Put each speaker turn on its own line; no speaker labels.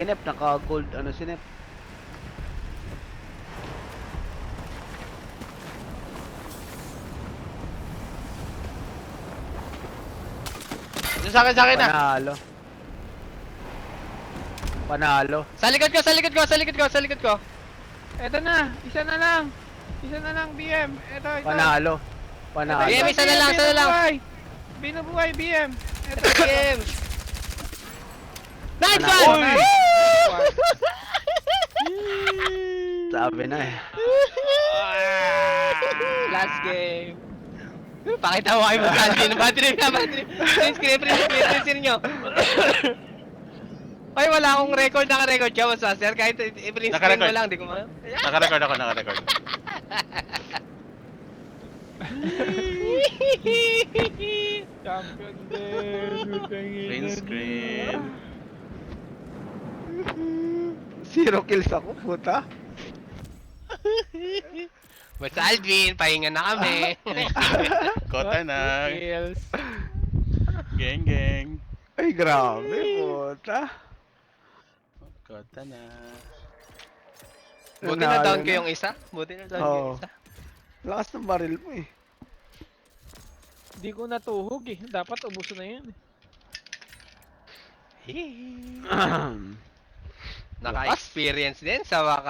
Sinep, naka-gold ano sinep.
Yung sa akin na.
Panalo. Panalo.
Sa likod ko, sa likod ko, sa likod ko, sa likod ko.
Eto na, isa na lang. Isa na lang, BM. Ito.
Panalo. Panalo.
BM, isa na lang, isa na lang.
Binubuhay, BM. Ito,
BM. Nice
Panalo.
one!
Uy!
Woo!
Sabi na eh.
Last game. Pakita mo kayo mag-battery. Battery na, battery. Print nyo. Ay, wala akong record. Naka-record ka, Master. Kahit i-print screen mo
Naka-record.
lang, di ko ma...
Naka-record ako, naka-record.
champion din.
Green screen.
0 kills ako, puta.
Mas Alvin, pahinga na kami.
Kota na.
Kills.
Geng, geng.
Ay, grabe, puta.
Kota na.
Buti na down ko yung isa. Buti na down ko yung
Oo.
isa.
Lakas ng baril mo eh.
Di ko natuhog eh. Dapat ubuso na yun.
Naka-experience din sa wakas.